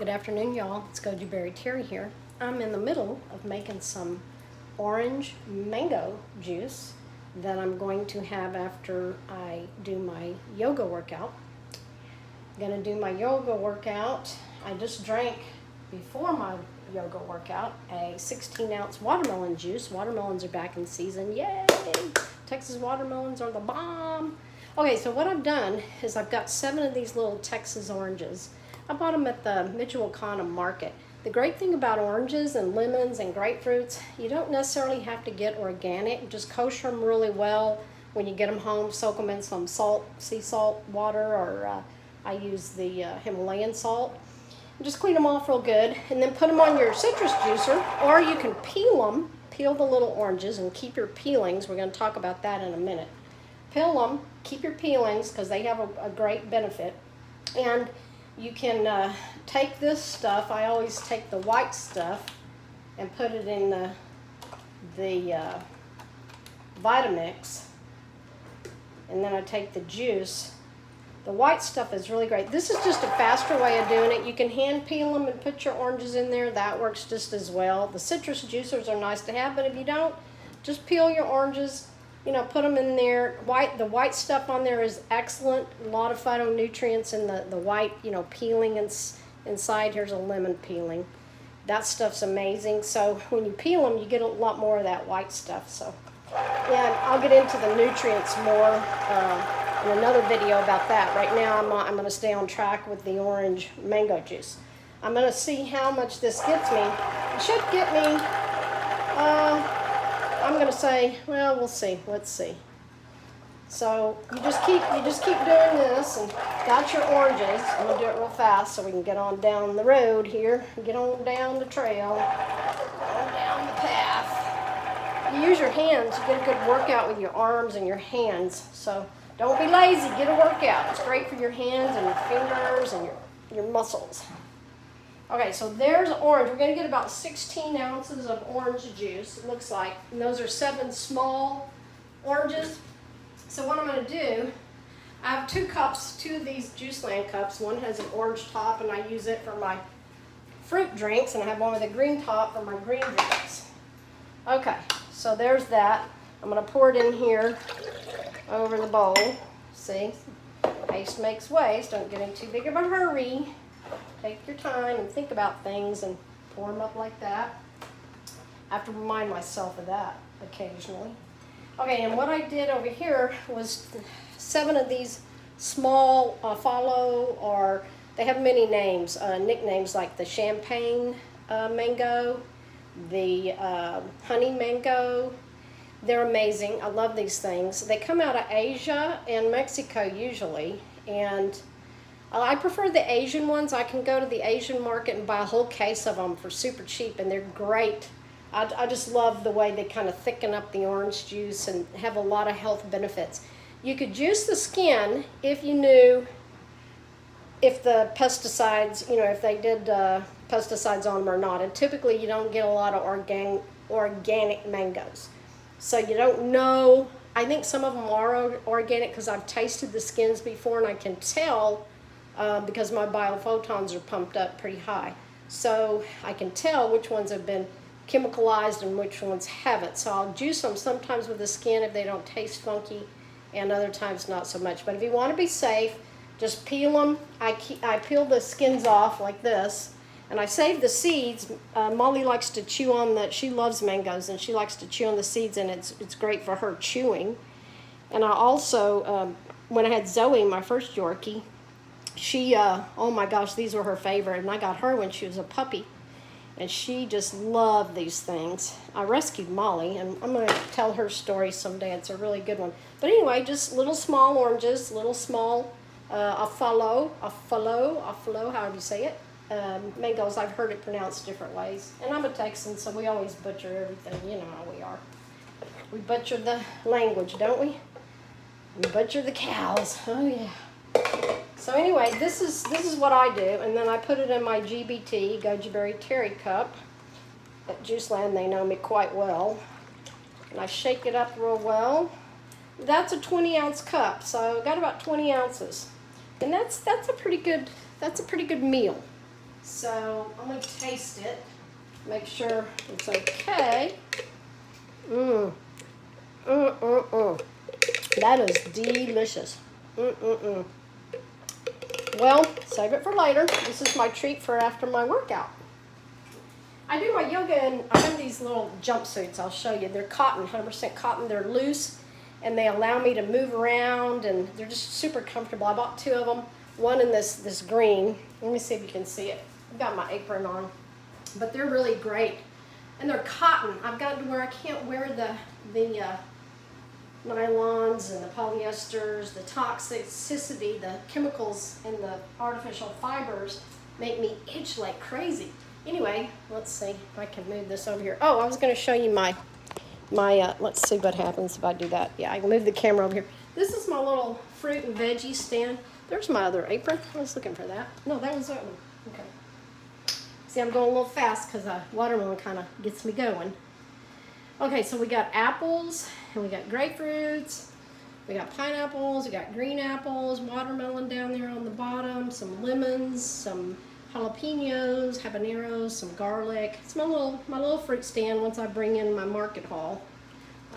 Good afternoon, y'all. It's Goji Berry Terry here. I'm in the middle of making some orange mango juice that I'm going to have after I do my yoga workout. I'm gonna do my yoga workout. I just drank before my yoga workout a 16-ounce watermelon juice. Watermelons are back in season. Yay! Texas watermelons are the bomb. Okay, so what I've done is I've got 7 of these little Texas oranges. I bought them at the Michoacana market. The great thing about oranges and lemons and grapefruits, you don't necessarily have to get organic. Just kosher them really well when you get them home. Soak them in some salt, sea salt water, or I use the Himalayan salt. And just clean them off real good, and then put them on your citrus juicer, or you can peel them. Peel the little oranges and keep your peelings. We're going to talk about that in a minute. Peel them, keep your peelings because they have a great benefit. And you can take this stuff. I always take the white stuff and put it in the Vitamix, and then I take the juice. The white stuff is really great. This is just a faster way of doing it. You can hand peel them and put your oranges in there. That works just as well. The citrus juicers are nice to have, but if you don't, just peel your oranges. Put them in there. The white stuff on there is excellent. A lot of phytonutrients in the white, peeling inside. Here's a lemon peeling. That stuff's amazing. So when you peel them, you get a lot more of that white stuff. So, yeah, I'll get into the nutrients more in another video about that. Right now, I'm going to stay on track with the orange mango juice. I'm going to see how much this gets me. It should get me... I'm going to say, well, we'll see. Let's see. So you just keep doing this, and got your oranges. I'm going to do it real fast so we can get on down the road here. Get on down the trail, on down the path. You use your hands. You get a good workout with your arms and your hands. So don't be lazy. Get a workout. It's great for your hands and your fingers and your muscles. Okay, so there's orange. We're going to get about 16 ounces of orange juice, it looks like. And those are 7 small oranges. So what I'm going to do, I have 2 of these Juiceland cups. One has an orange top, and I use it for my fruit drinks, and I have one with a green top for my green drinks. Okay, so there's that. I'm going to pour it in here over the bowl. See? Haste makes waste. Don't get in too big of a hurry. Take your time and think about things and pour them up like that. I have to remind myself of that occasionally. Okay, and what I did over here was 7 of these small follow, or they have many names, nicknames like the champagne mango, the honey mango. They're amazing. I love these things. They come out of Asia and Mexico usually, and I prefer the Asian ones. I can go to the Asian market and buy a whole case of them for super cheap, and they're great. I just love the way they kind of thicken up the orange juice and have a lot of health benefits. You could juice the skin if you knew if the pesticides, if they did pesticides on them or not. And typically you don't get a lot of organic mangoes. So you don't know. I think some of them are organic because I've tasted the skins before, and I can tell because my biophotons are pumped up pretty high. So I can tell which ones have been chemicalized and which ones haven't. So I'll juice them sometimes with the skin if they don't taste funky, and other times not so much. But if you want to be safe, just peel them. I peel the skins off like this, and I save the seeds. Molly likes to chew on she loves mangoes, and she likes to chew on the seeds, and it's great for her chewing. And I also, when I had Zoe, my first Yorkie, she, oh my gosh, these were her favorite, and I got her when she was a puppy, and she just loved these things. I rescued Molly, and I'm going to tell her story someday. It's a really good one. But anyway, just little small oranges, little small afalo, however you say it. Mangoes, I've heard it pronounced different ways. And I'm a Texan, so we always butcher everything. You know how we are. We butcher the language, don't we? We butcher the cows. Oh, yeah. So anyway, this is what I do, and then I put it in my GBT, Goji Berry Terry cup. At Juiceland, they know me quite well. And I shake it up real well. That's a 20-ounce cup, so I got about 20 ounces. And that's a pretty good meal. So I'm going to taste it, make sure it's okay. That is delicious. Well, save it for later. This is my treat for after my workout. I do my yoga and I have these little jumpsuits. I'll show you. They're cotton, 100% cotton. They're loose and they allow me to move around and they're just super comfortable. I bought 2 of them. One in this green. Let me see if you can see it. I've got my apron on, but they're really great. And they're cotton. I've gotten to where I can't wear the nylons and the polyesters, the toxicity, the chemicals in the artificial fibers make me itch like crazy. Anyway, let's see if I can move this over here. Oh, I was going to show you my let's see what happens if I do that. Yeah, I can move the camera over here. This is my little fruit and veggie stand. There's my other apron. I was looking for that. No, that was that one. Okay. See, I'm going a little fast because watermelon kind of gets me going. Okay, so we got apples, and we got grapefruits, we got pineapples, we got green apples, watermelon down there on the bottom, some lemons, some jalapenos, habaneros, some garlic. It's my little fruit stand. Once I bring in my market haul,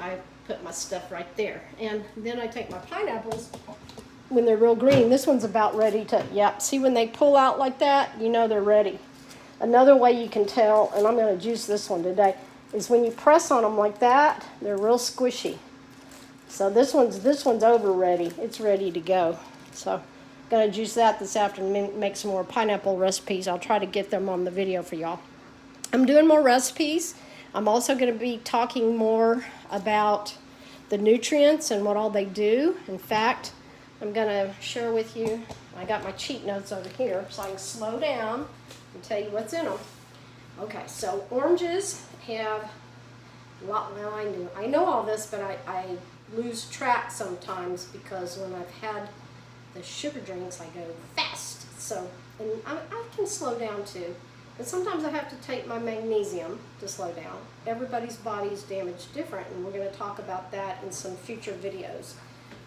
I put my stuff right there. And then I take my pineapples when they're real green. This one's about ready to, yep, see when they pull out like that, you know they're ready. Another way you can tell, and I'm going to juice this one today, is when you press on them like that, they're real squishy. So this one's over ready. It's ready to go. So I'm going to juice that this afternoon, make some more pineapple recipes. I'll try to get them on the video for y'all. I'm doing more recipes. I'm also going to be talking more about the nutrients and what all they do. In fact, I'm going to share with you, I got my cheat notes over here so I can slow down and tell you what's in them. Okay, so oranges have a lot, well, I know all this, but I lose track sometimes because when I've had the sugar drinks, I go fast. So, and I can slow down too. And sometimes I have to take my magnesium to slow down. Everybody's body is damaged different, and we're going to talk about that in some future videos.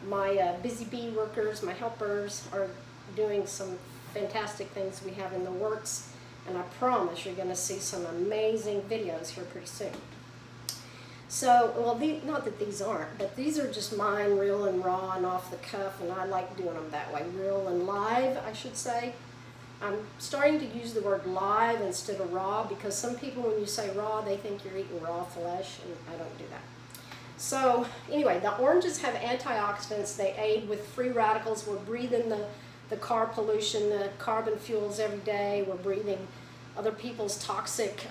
My busy bee workers, my helpers, are doing some fantastic things we have in the works, and I promise you're going to see some amazing videos here pretty soon. So, well, not that these aren't, but these are just mine, real and raw and off the cuff, and I like doing them that way, real and live, I should say. I'm starting to use the word live instead of raw because some people, when you say raw, they think you're eating raw flesh, and I don't do that. So, anyway, the oranges have antioxidants. They aid with free radicals. We're breathing the car pollution, the carbon fuels every day. We're breathing other people's toxic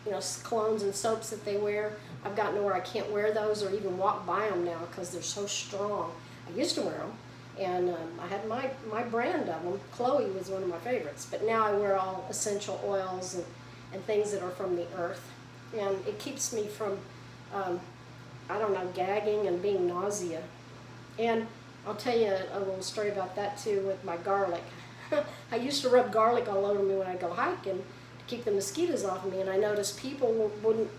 colognes and soaps that they wear. I've gotten to where I can't wear those or even walk by them now because they're so strong. I used to wear them, and I had my brand of them. Chloe was one of my favorites, but now I wear all essential oils and things that are from the earth, and it keeps me from, gagging and being nausea. And I'll tell you a little story about that too with my garlic. I used to rub garlic all over me when I go hiking to keep the mosquitoes off of me, and I noticed people wouldn't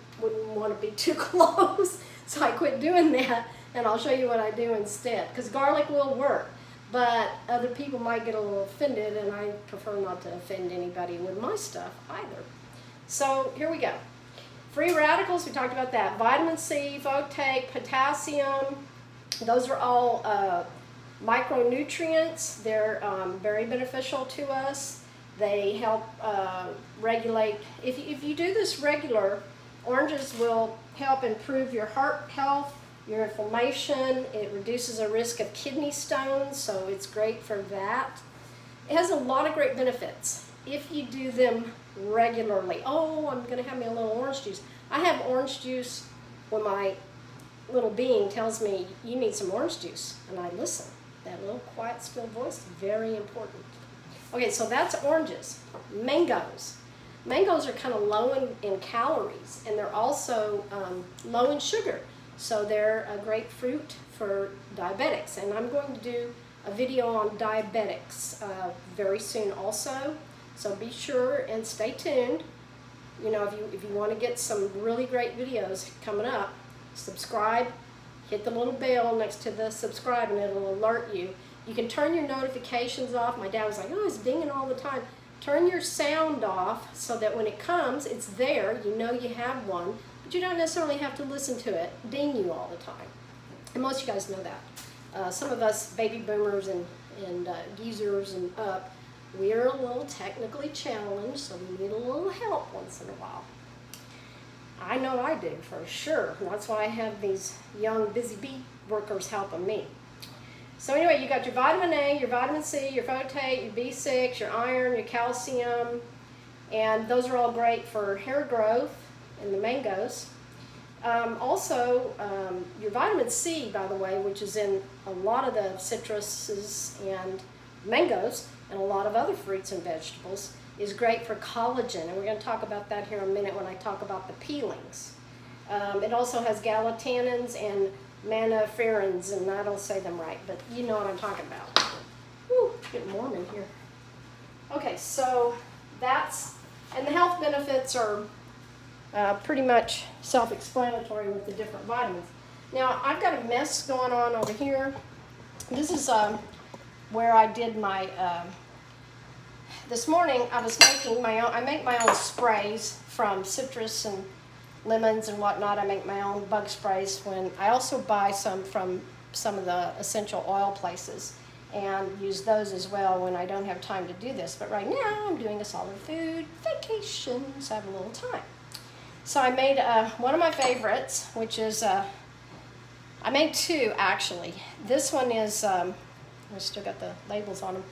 want to be too close, so I quit doing that, and I'll show you what I do instead, because garlic will work, but other people might get a little offended, and I prefer not to offend anybody with my stuff either. So here we go. Free radicals, we talked about that. Vitamin C, folate, potassium, those are all micronutrients. They're very beneficial to us. They help regulate. If you do this regular, oranges will help improve your heart health, your inflammation. It reduces a risk of kidney stones, so it's great for that. It has a lot of great benefits if you do them regularly. Oh, I'm going to have me a little orange juice. I have orange juice when my little being tells me, you need some orange juice, and I listen. That little quiet, still voice is very important. Okay, so that's oranges. Mangoes. Mangoes are kind of low in calories, and they're also low in sugar. So they're a great fruit for diabetics. And I'm going to do a video on diabetics very soon also. So be sure and stay tuned. You know, if you want to get some really great videos coming up, subscribe, hit the little bell next to the subscribe, and it'll alert you. You can turn your notifications off. My dad was like, oh, it's dinging all the time. turn your sound off so that when it comes, it's there, you know you have one, but you don't necessarily have to listen to it ding you all the time. And most of you guys know that. Some of us baby boomers and geezers and up, we're a little technically challenged, so we need a little help once in a while. I know I do, for sure. And that's why I have these young, busy bee workers helping me. So anyway, you got your vitamin A, your vitamin C, your folate, your B6, your iron, your calcium, and those are all great for hair growth in the mangoes. Also, your vitamin C, by the way, which is in a lot of the citruses and mangoes and a lot of other fruits and vegetables, is great for collagen, and we're going to talk about that here in a minute when I talk about the peelings. It also has galactanins and manoferins, and I don't say them right, but you know what I'm talking about. Whew, it's getting warm in here. Okay, so that's, and the health benefits are pretty much self-explanatory with the different vitamins. Now, I've got a mess going on over here. This is where I did my, this morning I was making my own, I make my own sprays from citrus and lemons and whatnot. I make my own bug sprays when, I also buy some from some of the essential oil places and use those as well when I don't have time to do this. But right now I'm doing a solid food vacation, so I have a little time. So I made one of my favorites, which is, I made two actually. This one is, I still got the labels on them.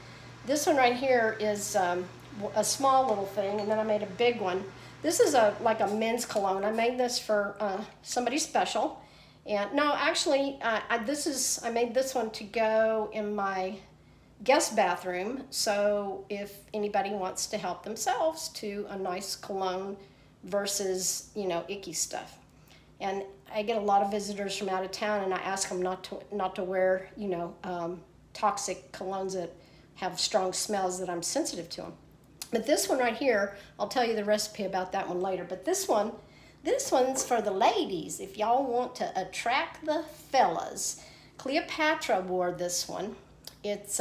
This one right here is a small little thing, and then I made a big one. This is like a men's cologne. I made this for somebody special. And no, actually, I made this one to go in my guest bathroom. So if anybody wants to help themselves to a nice cologne versus, you know, icky stuff. And I get a lot of visitors from out of town, and I ask them not to wear, you know, toxic colognes that have strong smells that I'm sensitive to them. But this one right here, I'll tell you the recipe about that one later. But this one's for the ladies, if y'all want to attract the fellas. Cleopatra wore this one. It's,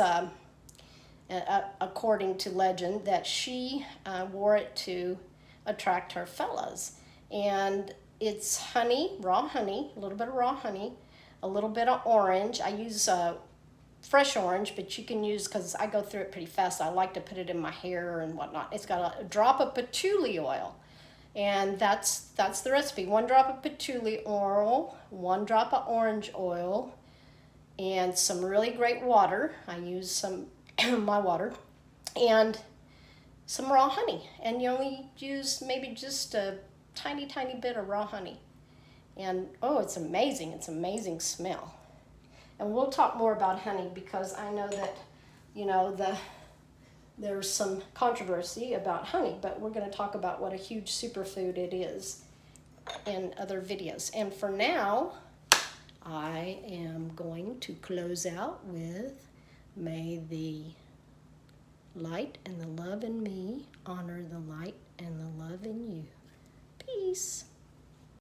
according to legend, that she wore it to attract her fellas. And it's honey, raw honey, a little bit of raw honey, a little bit of orange. I use fresh orange, but you can use, because I go through it pretty fast, I like to put it in my hair and whatnot. It's got a drop of patchouli oil, and that's the recipe. 1 drop of patchouli oil, 1 drop of orange oil, and some really great water. I use some my water, and some raw honey, and you only use maybe just a tiny bit of raw honey, and oh, it's amazing smell. And we'll talk more about honey, because I know that, you know, there's some controversy about honey, but we're going to talk about what a huge superfood it is in other videos. And for now, I am going to close out with, may the light and the love in me honor the light and the love in you. Peace.